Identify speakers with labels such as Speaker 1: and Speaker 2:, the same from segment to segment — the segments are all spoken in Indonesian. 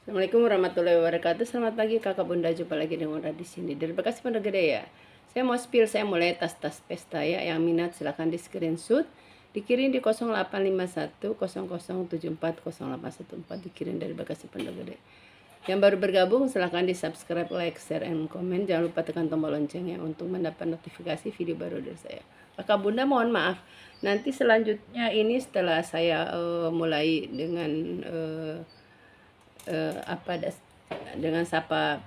Speaker 1: Assalamualaikum warahmatullahi wabarakatuh. Selamat pagi kakak bunda, jumpa lagi dengan Ora di sini. Dari Bekasi Pondok Gede ya. Saya mau spill, saya mulai tas-tas pesta ya. Yang minat silahkan di screenshot, dikirim di 0851 0074 0814, dikirim dari Bekasi Pondok Gede. Yang baru bergabung silahkan di subscribe, like, share, and comment. Jangan lupa tekan tombol loncengnya untuk mendapat notifikasi video baru dari saya. Kakak bunda mohon maaf, nanti selanjutnya ini setelah saya mulai dengan dengan sapa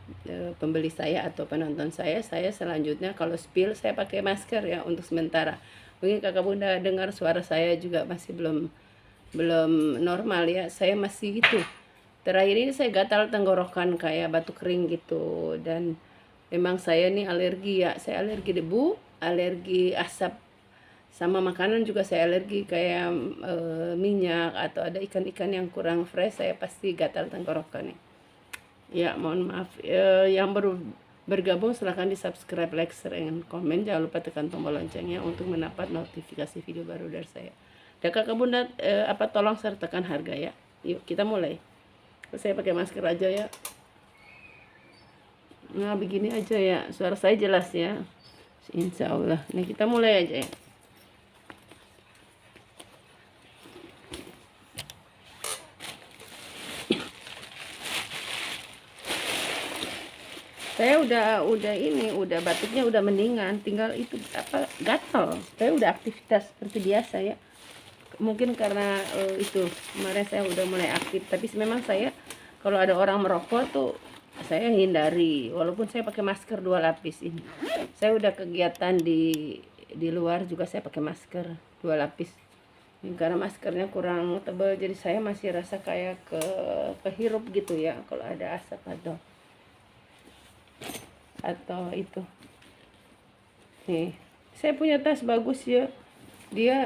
Speaker 1: pembeli saya atau penonton saya selanjutnya kalau spill saya pakai masker ya untuk sementara. Mungkin kakak bunda dengar suara saya juga masih belum normal ya, saya masih gitu. Terakhir ini saya gatal tenggorokan kayak batuk kering gitu, dan memang saya nih alergi ya, saya alergi debu, alergi asap, sama makanan juga saya alergi kayak minyak atau ada ikan-ikan yang kurang fresh, saya pasti gatal tenggorokan nih. Ya mohon maaf, yang baru bergabung silahkan di subscribe, like, share, and komen. Jangan lupa tekan tombol loncengnya untuk mendapat notifikasi video baru dari saya. Dan kakak bunda tolong sertakan harga ya. Yuk kita mulai. Saya pakai masker aja ya. Nah begini aja ya, suara saya jelas ya, insya Allah. Nah kita mulai aja ya. Saya udah batuknya udah mendingan, tinggal itu gatal. Saya udah aktivitas seperti biasa ya. Mungkin karena itu kemarin saya udah mulai aktif, tapi memang saya kalau ada orang merokok tuh saya hindari, walaupun saya pakai masker 2 lapis ini. Saya udah kegiatan di luar juga saya pakai masker 2 lapis. Karena maskernya kurang tebal, jadi saya masih rasa kayak kehirup gitu ya kalau ada asap atau itu. Nih, saya punya tas bagus ya. Dia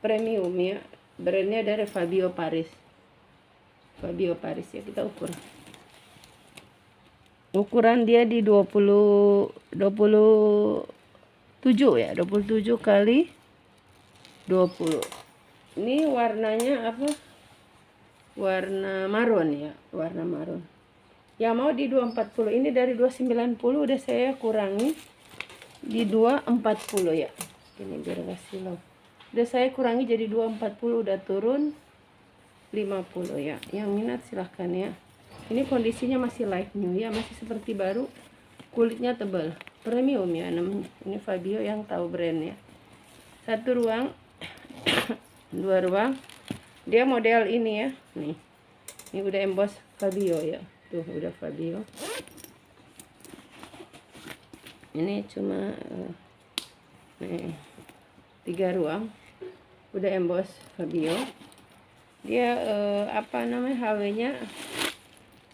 Speaker 1: premium ya. Brandnya dari Fabio Paris. Fabio Paris ya, kita ukur. Ukuran dia di 27 ya, 27 kali 20. Ini warnanya apa? Warna marun ya, warna marun. Yang mau di 240, ini dari 290 udah saya kurangi di 240 ya. Ini biar kasih lo. Udah saya kurangi jadi 240, udah turun 50 ya. Yang minat silahkan ya. Ini kondisinya masih light new ya, masih seperti baru. Kulitnya tebal, premium ya namanya. Ini Fabio yang tahu brand ya. 1 ruang 2 ruang. Dia model ini ya. Nih. Ini udah emboss Fabio ya. Tuh udah Fabio. Ini cuma 3 ruang, udah emboss Fabio. Dia HW-nya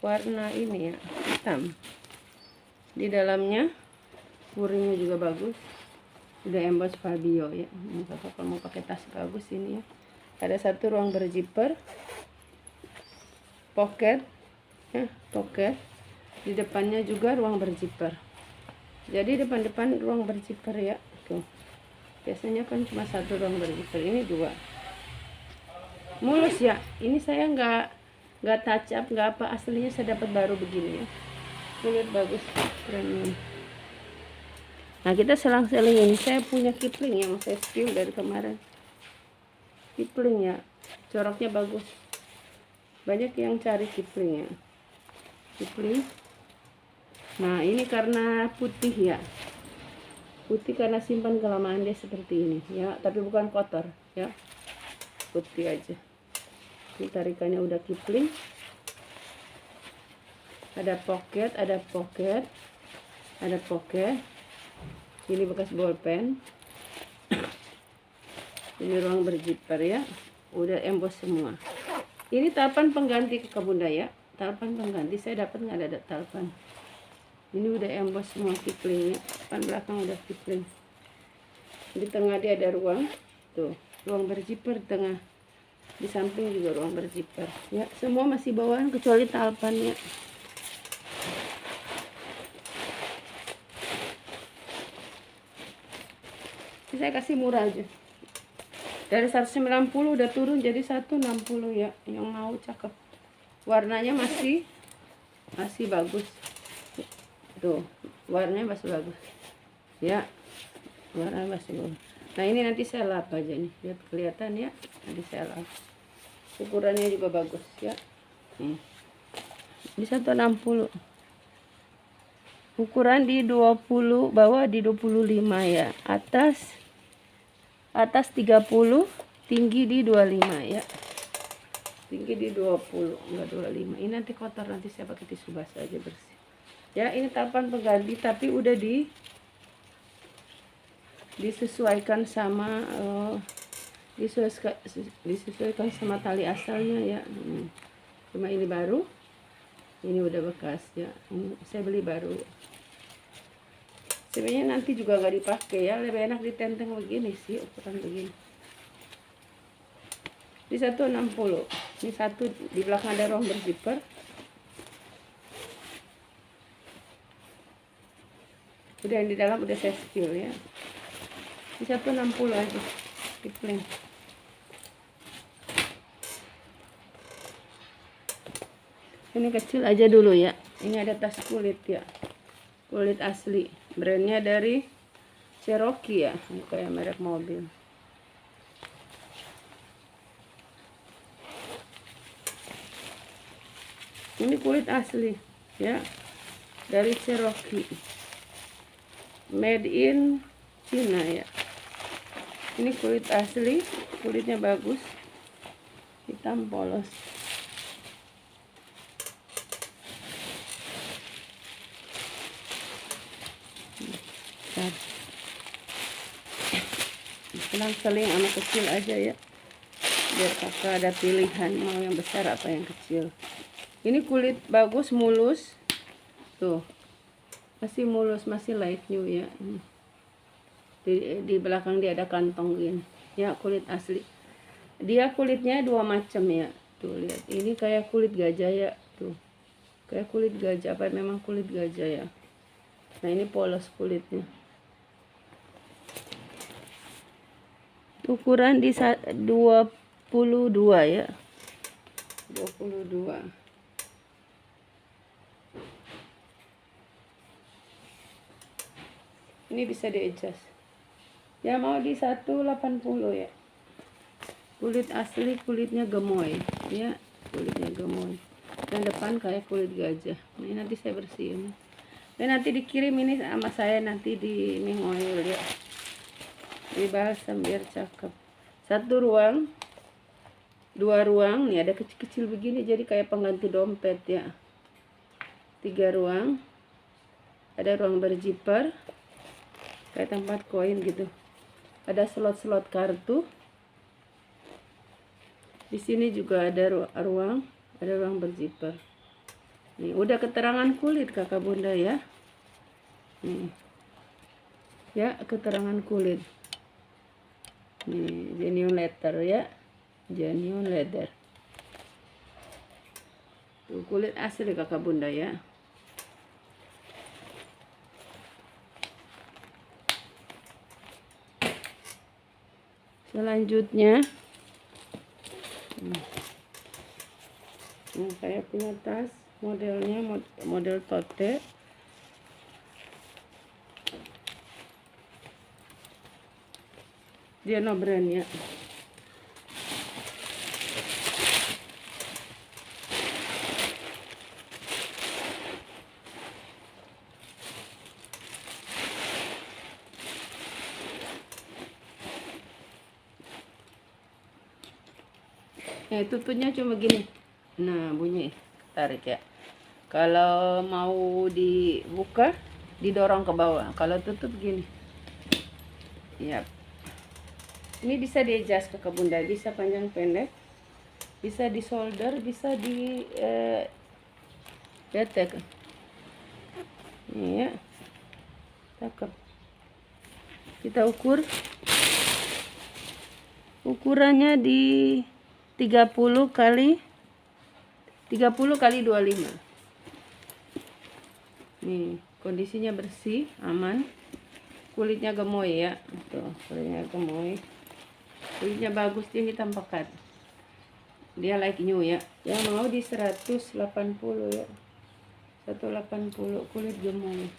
Speaker 1: warna ini ya, hitam. Di dalamnya kuringnya juga bagus, udah emboss Fabio ya. Kalau mau pakai tas bagus ini ya. Ada 1 ruang berzipper, pocket ya, pocket. Di depannya juga ruang berzipper. Jadi depan-depan ruang berzipper ya. Tuh. Biasanya kan cuma 1 ruang berzipper, ini 2. Mulus ya. Ini saya nggak touch up, nggak apa, aslinya saya dapat baru begini ya. Kulit bagus, premium. Nah kita selang-seling ini. Saya punya Kipling yang saya spill dari kemarin. Kipling ya, coraknya bagus. Banyak yang cari Kipling ya. Kipling. Nah ini karena putih ya, putih karena simpan kelamaan dia seperti ini ya, tapi bukan kotor ya, putih aja. Ini tarikannya udah Kipling. Ada pocket, ada pocket, ada pocket. Ini bekas bolpen. Ini ruang berzipper ya, udah emboss semua. Ini talpan pengganti ke bunda ya, talpan pengganti. Saya dapat nggak ada talpan. Ini udah emboss semua Kiplingnya, depan belakang udah Kipling. Di tengah dia ada ruang, tuh ruang berzipper tengah. Di samping juga ruang berzipper ya, semua masih bawaan kecuali talpannya. Saya kasih murah aja, dari 190 udah turun jadi 160 ya. Yang mau cakep warnanya masih bagus tuh, warnanya masih bagus ya, warnanya masih bagus. Nah ini nanti saya lap aja nih, lihat kelihatan ya, nanti saya lap. Ukurannya juga bagus ya. Di 160, ukuran di 20, bawah di 25 ya, atas 30, tinggi di 25 ya, tinggi di 20 enggak 25. Ini nanti kotor, nanti saya pakai tisu basah aja bersih ya. Ini tapan pengganti tapi udah disesuaikan sama disesuaikan sama tali asalnya ya. Cuma ini baru, ini udah bekas ya, ini saya beli baru. Sebenarnya nanti juga nggak dipakai ya, lebih enak ditenteng begini sih, ukuran begini. Di 160, ini satu di belakang ada ruang berzipper. Udah yang di dalam udah saya spill ya. Di 160 aja di plain. Ini kecil aja dulu ya. Ini ada tas kulit ya, kulit asli, brandnya dari Cherokee ya, kayak merek mobil. Ini kulit asli ya, dari Cherokee, made in China ya. Ini kulit asli, kulitnya bagus, hitam polos. Selang-seling sama kecil aja ya, biar kakak ada pilihan mau yang besar apa yang kecil. Ini kulit bagus, mulus tuh, masih mulus, masih light new ya. Di belakang dia ada kantong gini ya, kulit asli. Dia kulitnya dua macam ya, tuh lihat, ini kayak kulit gajah ya, tuh kayak kulit gajah, apa memang kulit gajah ya. Nah ini polos kulitnya. Ukuran di 22 ya, 22. Ini bisa di adjust ya, mau di 180 ya. Kulit asli, kulitnya gemoy ya, kulitnya gemoy. Yang depan kayak kulit gajah. Ini nanti saya bersihin dan nanti dikirim ini sama saya, nanti di Ming Oil ya, di balsam biar cakep. 1 ruang, 2 ruang nih, ada kecil-kecil begini jadi kayak pengganti dompet ya. 3 ruang, ada ruang berzipper kayak tempat koin gitu, ada slot-slot kartu. Di sini juga ada ruang berzipper. Nih udah keterangan kulit kakak bunda ya, nih ya, keterangan kulit nih, genuine leather ya, genuine leather tuh, kulit asli kakak bunda ya. Selanjutnya saya punya tas, modelnya model tote. Dia no brand ya. Tutupnya cuma gini. Nah bunyi tarik ya. Kalau mau dibuka didorong ke bawah, kalau tutup gini. Yap. Ini bisa di adjust ke bunda, bisa panjang pendek, bisa di solder, bisa di detek. Ini ya, cakep. Kita ukur, ukurannya di 30 kali 25. Nih kondisinya bersih, aman, kulitnya gemoy ya, tuh kulitnya gemoy, kulitnya bagus, dia hitam pekat. dia like new ya. Yang mau di 180 ya. 180 kulit gemuk.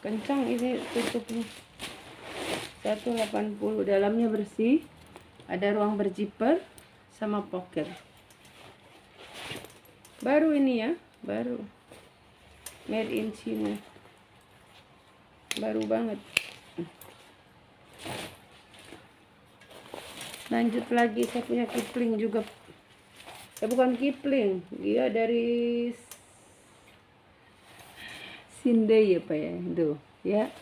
Speaker 1: Kencang ini tutupnya. 180, dalamnya bersih, ada ruang berzipper sama pocket. Baru ini ya, baru made in China, baru banget. Lanjut lagi, saya punya Kipling juga. Bukan Kipling, dia dari Sindai apa ya, tuh ya,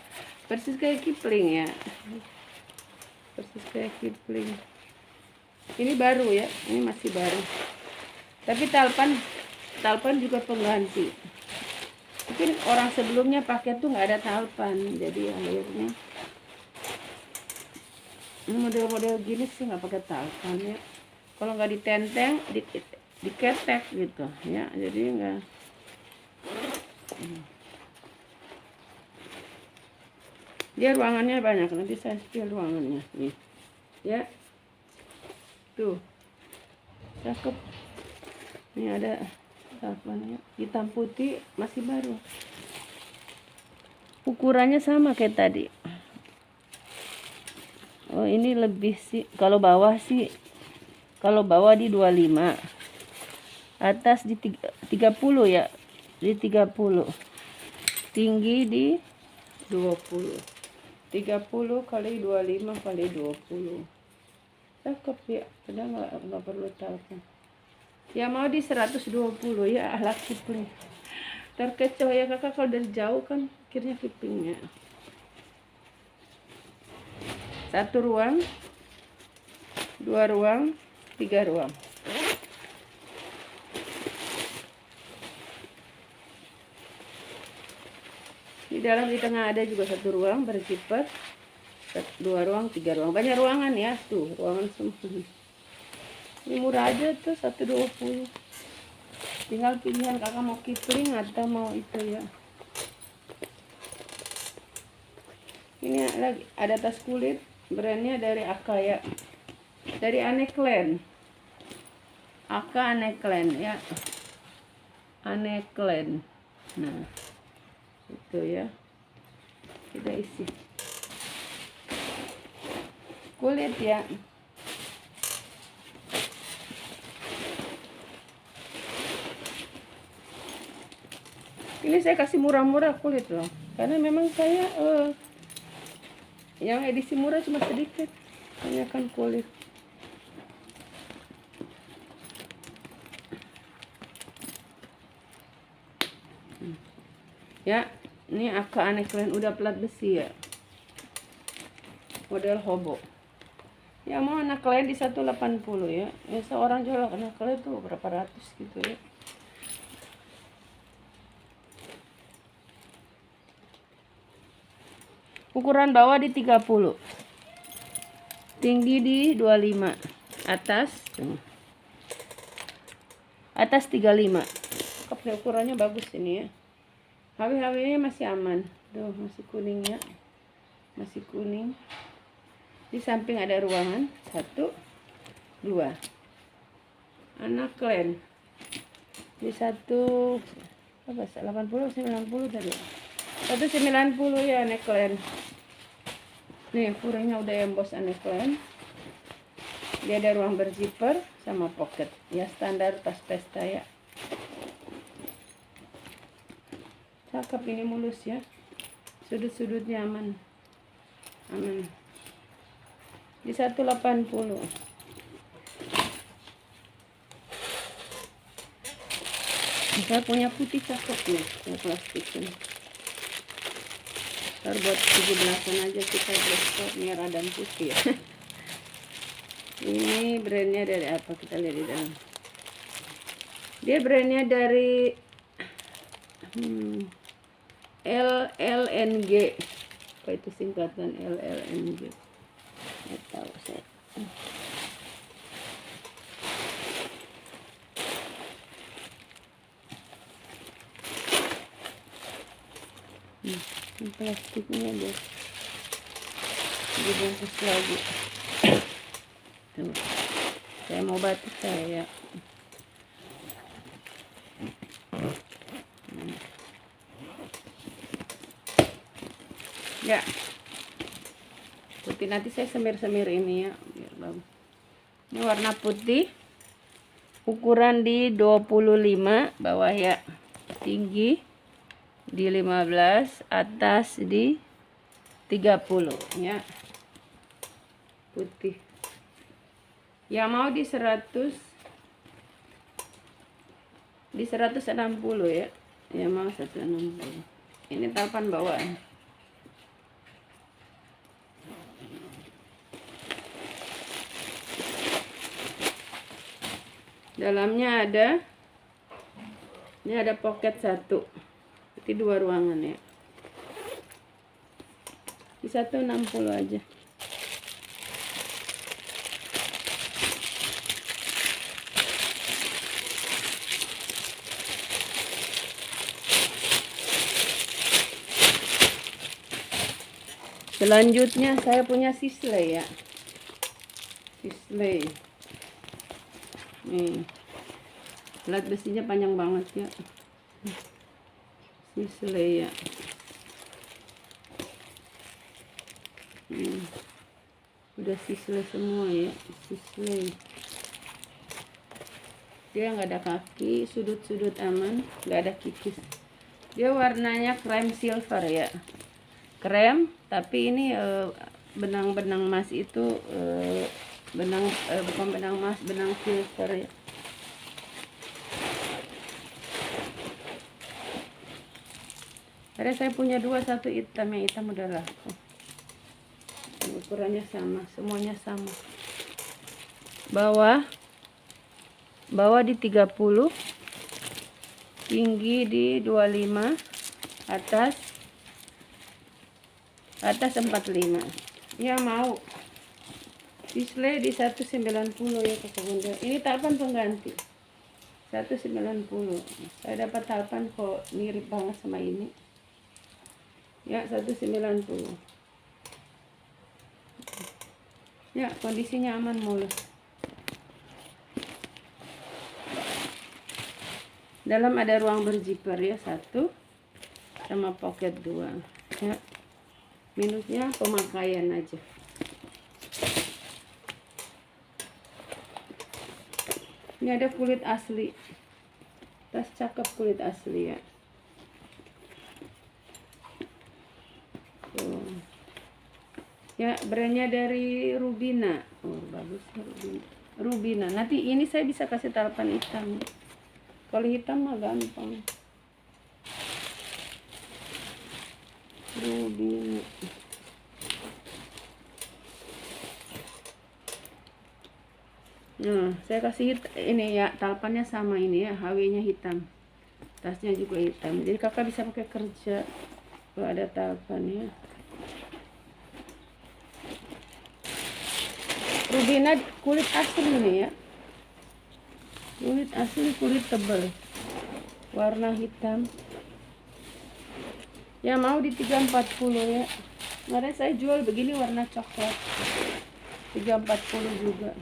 Speaker 1: persis kayak Kipling ya, persis kayak Kipling. Ini baru ya, ini masih baru, tapi talpan juga pengganti. Mungkin orang sebelumnya pakai tuh nggak ada talpan, jadi akhirnya model-model gini sih nggak pakai talpan ya. Kalau nggak ditenteng, diketek gitu ya, jadi nggak. Dia ruangannya banyak, nanti saya spill ruangannya nih ya. Tuh cakep. Ini ada talpannya, hitam putih, masih baru. Ukurannya sama kayak tadi. Oh, ini lebih sih. Kalau bawah di 25. Atas di 30 ya. Di 30. Tinggi di 20. 30 kali 25 kali 20. Cakep ya. Udah nggak perlu talpan. Ya mau di 120 ya, ala Kipling. Terkecoh ya kakak, kalau dari jauh kan akhirnya Kiplingnya. 1 ruang, 2 ruang, 3 ruang. Di dalam, di tengah ada juga 1 ruang berzipper, 2 ruang, 3 ruang. Banyak ruangan ya, tuh ruangan semua. Ini murah aja tuh 120. Tinggal pilihan kakak mau Kipling atau mau itu ya. Ini lagi ada tas kulit, brandnya dari Aka ya, dari Aneklen. Aka Aneklen ya, Aneklen. Nah itu ya, kita isi kulit ya. Ini saya kasih murah-murah kulit loh, karena memang saya yang edisi murah cuma sedikit, hanya kan kulit. Ya, ini Aka Aneklen udah plat besi ya, model hobo. Ya mau Aneklen di 180 ya. Ya seorang jual Aneklen tuh berapa ratus gitu ya. Ukuran bawah di 30, tinggi di 25, atas 35. Ukurannya bagus ini ya. HW-HW-nya masih aman. Tuh masih kuning ya, masih kuning. Di samping ada ruangan 1, 2. Aneklen di 1 apa 80 90 tadi. 190 ya Aneklen. Nih ukurannya udah emboss Aneklen. Dia ada ruang berzipper sama pocket. Ya standar tas pesta ya. Cakep, ini mulus ya. Sudut-sudutnya aman. Aman. Di 180. Saya punya putih cakep nih, yang plastik ini. Ntar buat 17-an aja kita ekspor merah dan putih ya. Ini brandnya dari apa, kita lihat di dalam. Dia brandnya dari LLNG. Apa itu singkatan LLNG? Nggak tahu saya. Plastiknya deh. dibungkus lagi. Tuh, saya mau batik saya. Ya, putih nanti saya semir-semir ini ya biar bagus. Ini warna putih, ukuran di 25 bawah ya, tinggi di 15, atas di 30 ya, putih. Yang mau di 160 ya, yang mau 160. Ini talpan bawaan. Dalamnya ada, ini ada pocket 1, berarti 2 ruangan ya. Di 160 aja. Selanjutnya saya punya sisley ya, sisley. Nih, alat besinya panjang banget ya, sisley ya. Udah sisley semua ya, sisley. Dia nggak ada kaki, sudut-sudut aman, nggak ada kikis. Dia warnanya krem silver ya, krem, tapi ini benang-benang emas itu bukan benang emas, benang silver ya. Karena saya punya 2, satu hitam, yang hitam udah laku. Ukurannya sama, semuanya sama. Bawah di 30, tinggi di 25, atas 45. Ya mau display di 190 ya kakak bunda. Ini talpan pengganti 190. Saya dapat talpan kok mirip banget sama ini ya, 190 ya, kondisinya aman mulus. Dalam ada ruang berziper ya, 1 sama pocket 2 ya. Minusnya pemakaian aja. Ini ada kulit asli, tas cakep kulit asli ya. Tuh. Ya, brandnya dari Rubina. Oh bagus ya, Rubina. Nanti ini saya bisa kasih talpan hitam. Kalau hitam mah gampang. Rubina. Nah, saya kasih ini ya, talpannya sama ini ya, HW-nya hitam, tasnya juga hitam, jadi kakak bisa pakai kerja kalau ada talpannya. Rubina kulit asli ini ya, kulit asli, kulit tebal, warna hitam ya. Mau di 340 ya. Kemarin saya jual begini warna coklat, 340 juga.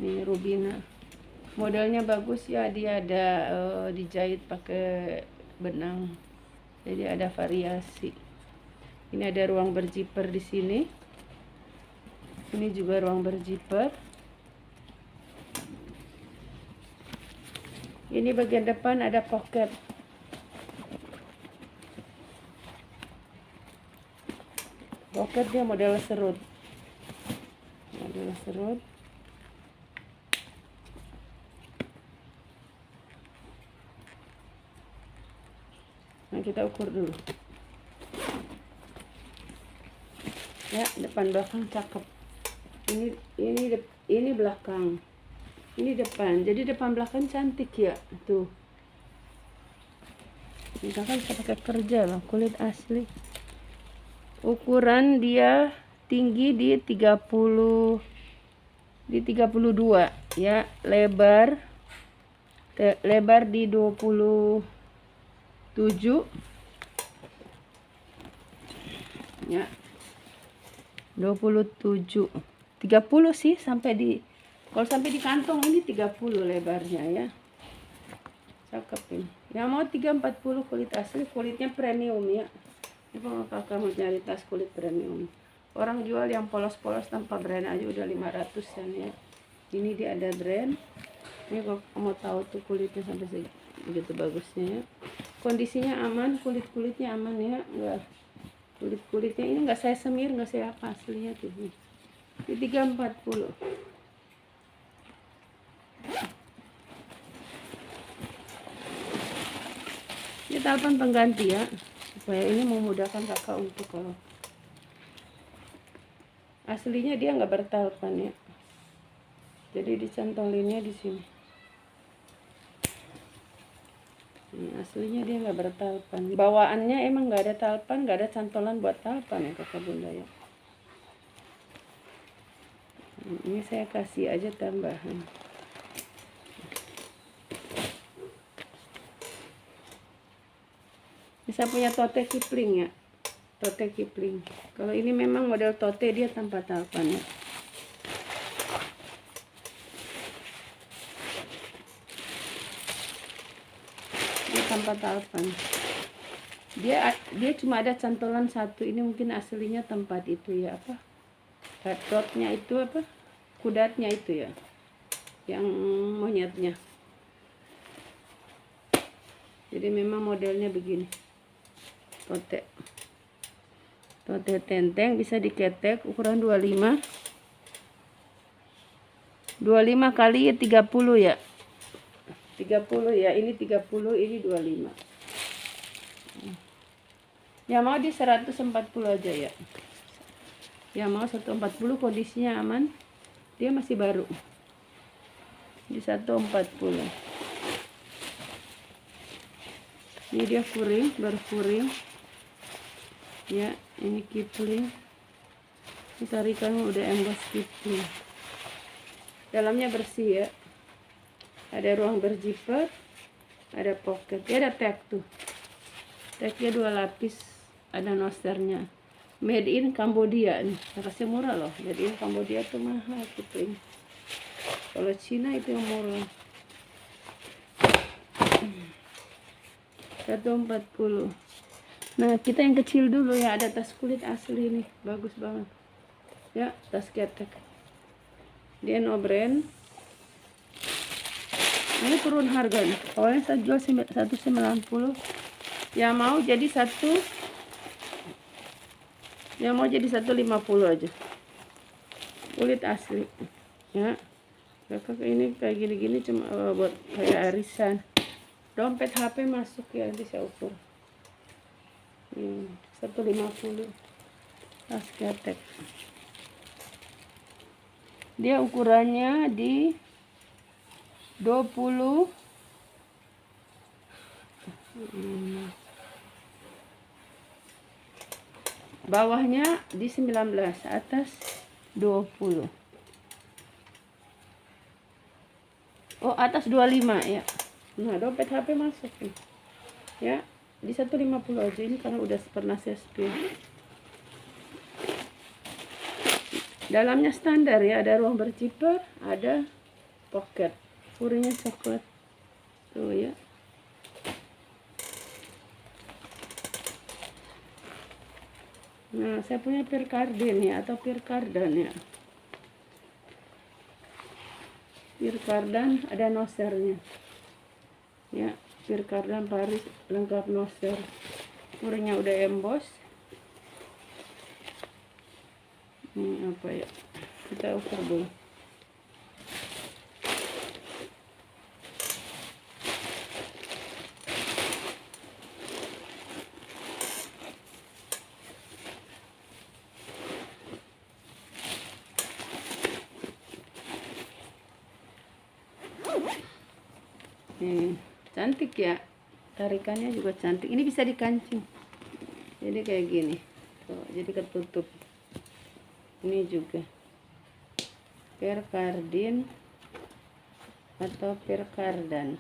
Speaker 1: Nih Rubina, modelnya bagus ya, dia ada dijahit pakai benang, jadi ada variasi. Ini ada ruang berziper di sini, ini juga ruang berziper. Ini bagian depan ada pocket. Pocket dia model serut, model serut. Nah, kita ukur dulu ya, depan belakang cakep. Ini belakang, ini depan, jadi depan belakang cantik ya. Tuh, ini kakak bisa pakai kerja loh, kulit asli. Ukuran dia tinggi di 32 ya, lebar di 27 ya. 27, 30 sih sampai di, kalau sampai di kantong ini 30 lebarnya ya. Cakep ini. Yang mau 340 kulit asli, kulitnya premium ya. Ini kalau kakak mau nyari tas kulit premium, orang jual yang polos-polos tanpa brand aja udah 500-an ya. Ini dia ada brand. Ini kalau mau tahu tuh kulitnya sampai segitu bagusnya ya. Kondisinya aman, kulit-kulitnya aman ya, enggak, kulit-kulitnya ini enggak saya semir, enggak saya apa, aslinya tuh. Ini 340. Ini talpan pengganti ya, supaya ini memudahkan kakak untuk kalau aslinya dia nggak bertalpan ya, jadi dicantolinnya di sini. Ini aslinya dia nggak bertalpan, bawaannya emang nggak ada talpan, nggak ada cantolan buat talpan ya kakak bunda ya. Ini saya kasih aja tambahan. Bisa punya tote Kipling ya, tote Kipling. Kalau ini memang model tote, dia tanpa talpan ya. Dia tanpa talpan. Dia cuma ada cantolan satu. Ini mungkin aslinya tempat itu ya, apa? Dotnya itu apa? Kudatnya itu ya, yang monyetnya. Jadi memang modelnya begini. Tote tenteng, bisa diketek, ukuran 25 kali 30 ya. 30 ya, ini 30, ini 25. Yang mau di 140 aja ya. Yang mau 140, kondisinya aman. Dia masih baru. Di 140. Ini dia furing, baru furing. Ya, ini Kipling. Ini tarikannya udah emboss Kipling. Dalamnya bersih ya. Ada ruang berzipper, ada pocket. Dia ada tag tuh. Tagnya 2 lapis, ada nosternya. Made in Cambodia nih. Harganya murah loh. Made in Cambodia tuh mahal Kipling. Kalau Cina itu yang murah. 140. Nah, kita yang kecil dulu ya, ada tas kulit asli nih, bagus banget. Ya, tas ketek. Dia no brand. Ini turun harga nih. Awalnya saya jual 190. Yang mau jadi 150 aja. Kulit asli. Ya. Kakak ini kayak gini-gini cuma buat kayak arisan. Dompet HP masuk ya, nanti saya ukur. 150 tas ketek. Dia ukurannya di 20 bawahnya di 19, atas 20. Oh, atas 25 ya. Nah, dompet HP masuk nih. Ya, di 150 aja ini karena udah pernah saya spill. Dalamnya standar ya, ada ruang berzipper, ada pocket. Furingnya coklat. Tuh ya. Nah, saya punya Pirkardan ya, atau Pirkardan ya. Pirkardan ada nosernya. Ya, Pirkardan Paris lengkap noser. Furingnya udah emboss. Ini apa ya? Kita ukur dulu. Nih, cantik ya. Tarikannya juga cantik. Ini bisa dikancing. Jadi kayak gini. Tuh, jadi ketutup. Ini juga Pirkardan atau Pirkardan.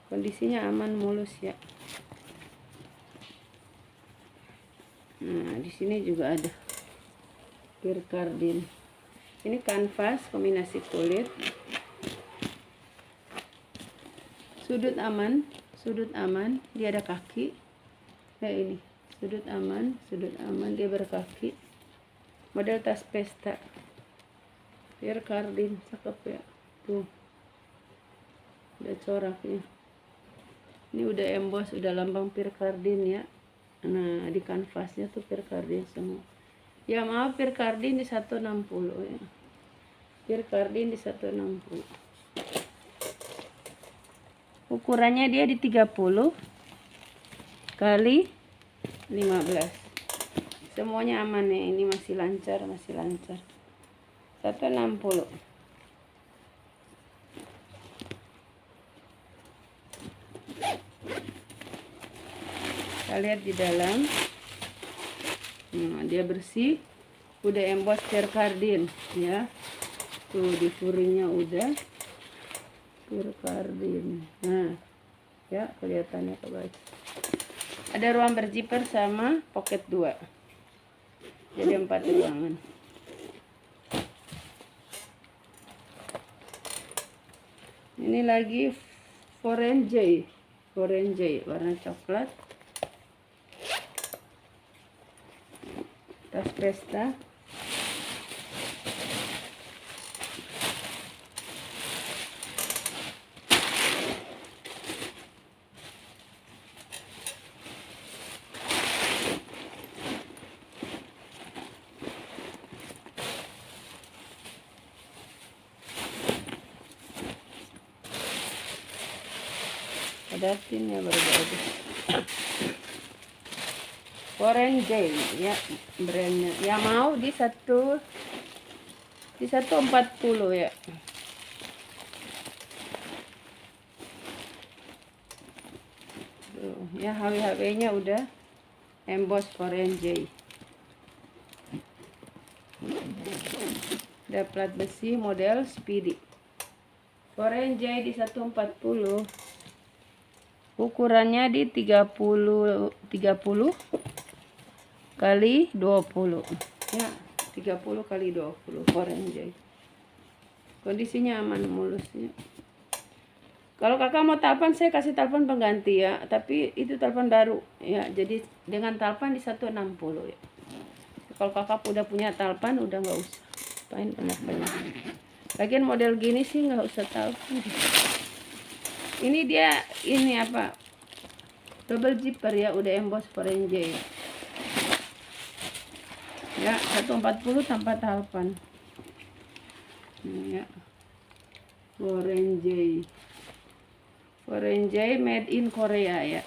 Speaker 1: Kondisinya aman, mulus ya. Nah, di sini juga ada. Pirkardin. Ini kanvas kombinasi kulit. Sudut aman, dia ada kaki. Ya ini, sudut aman, dia berkaki. Model tas pesta. Pirkardin, cakep ya. Tuh. Udah coraknya. Ini udah emboss, udah lambang Pirkardin ya. Nah, di kanvasnya tuh Pirkardin semua. Ya maaf, Pirkardin di 160 ya. Pirkardin di 160. Ukurannya dia di 30 kali 15. Semuanya aman ya, ini masih lancar, 160. Kita lihat di dalam. Nah, dia bersih, udah emboss Pirkardin ya. Tuh di furingnya udah Pirkardin. Nah, ya kelihatannya kebaik. Ada ruang berzipper sama pocket 2. Jadi 4 ruangan. Ini lagi Foreign J warna coklat. Tas pesta. Ada tinnya baru-baru. Foreign J ya brandnya. Ya mau di 140 ya. Tuh, ya HW-nya udah emboss Foreign J. Ada plat besi model Speedy. Foreign J di 140. Ukurannya di 30 kali 20 ya, 30 kali 20 Foreign J. Kondisinya aman, mulusnya. Kalau kakak mau talpan, saya kasih talpan pengganti ya, tapi itu talpan baru ya, jadi dengan talpan di 160 ya. Kalau kakak udah punya talpan, udah nggak usah main banyak-banyak. Lagian model gini sih nggak usah talpan. Ini dia, ini apa, double zipper ya, udah emboss Foreign J ya, 140 tanpa talpan. Ini ya, Foreign J made in Korea ya.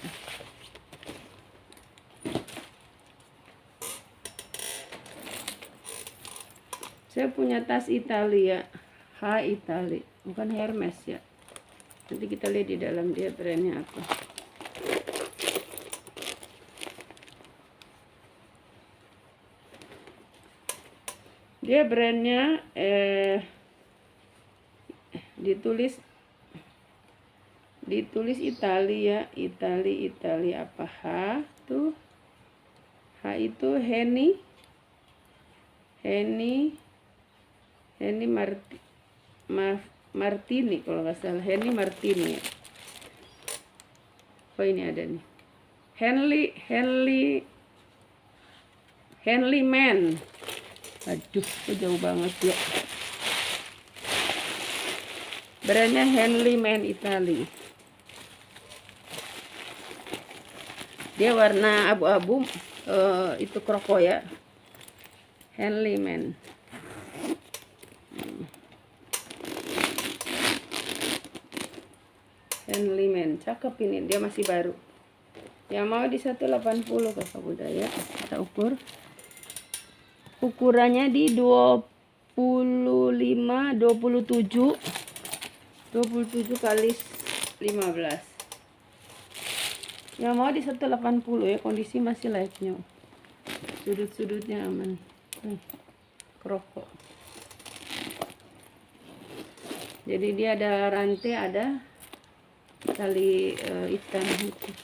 Speaker 1: Saya punya tas Italia, H Italia, bukan Hermes ya. Nanti kita lihat di dalam dia brandnya apa. Dia brandnya ditulis Italia, apa H tuh? H itu Henny Martini kalau nggak salah, Henny Martini ya. Oh ini ada nih, Henley Man. Aduh, jauh banget ya. Brandnya Henley Man Italy. Dia warna abu-abu, itu kroko ya. Henley Man. Henley Man, cakep ini, dia masih baru. Yang mau di 180 kakak budaya, kita ukur. Ukurannya di 27 kali 15. Yang mau di 180 ya, kondisi masih layak. Sudut-sudutnya aman. Kroko. Jadi dia ada rantai, ada tali hitam gitu.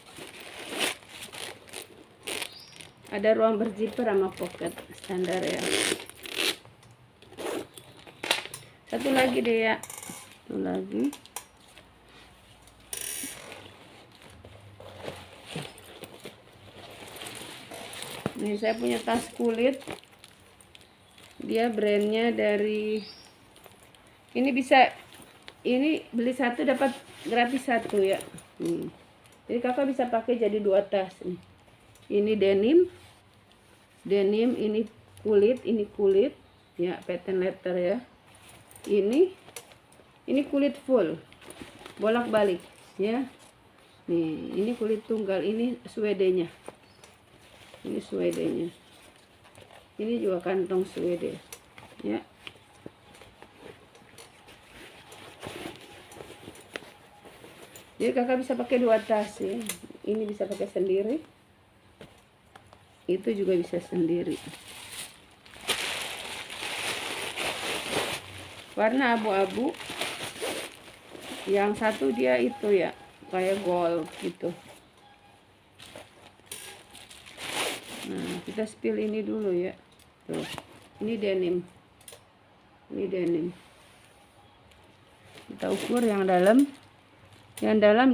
Speaker 1: Ada ruang berzipper sama pocket standar ya. Satu lagi deh ya, satu lagi. Nih saya punya tas kulit, dia brandnya dari ini, bisa ini beli satu dapat gratis satu ya. Jadi kakak bisa pakai jadi 2 tas nih. Ini denim, ini kulit ya, pattern leather ya. Ini kulit full, bolak-balik ya. Nih, ini kulit tunggal, ini suedenya. Ini suedenya. Ini juga kantong suede ya. Jadi kakak bisa pakai 2 tas ya. Ini bisa pakai sendiri, itu juga bisa sendiri. Warna abu-abu, yang satu dia itu ya kayak gold gitu. Nah, kita spill ini dulu ya. Tuh, ini denim, kita ukur yang dalam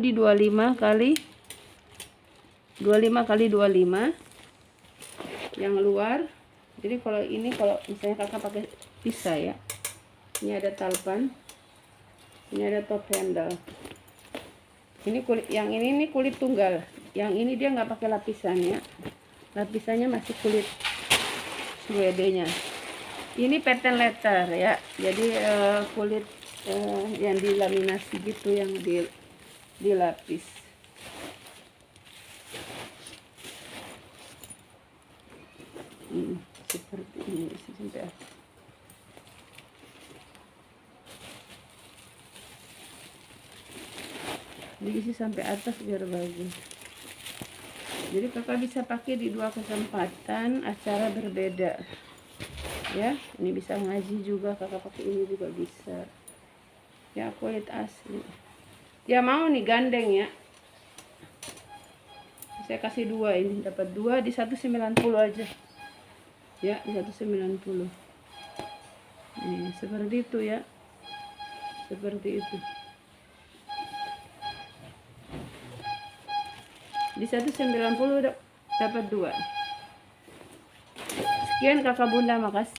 Speaker 1: di 25 kali 25, yang luar. Jadi kalau misalnya kakak pakai pisah ya, ini ada talpan, ini ada top handle. Ini kulit, yang ini kulit tunggal, yang ini dia nggak pakai lapisan ya, lapisannya masih kulit suedenya. Ini pattern leather ya, jadi kulit yang dilaminasi gitu, yang dilapis. Seperti ini sampai atas. Diisi sampai atas biar bagus. Jadi kakak bisa pakai di 2 kesempatan acara berbeda ya. Ini bisa ngaji juga, kakak pakai ini juga bisa ya, kulit asli ya. Mau nih gandeng ya, saya kasih 2, ini dapat 2 di 190 aja ya, di 190. Nih seperti itu ya, seperti itu. Di 190 dapat 2. Sekian kakak bunda, makasih.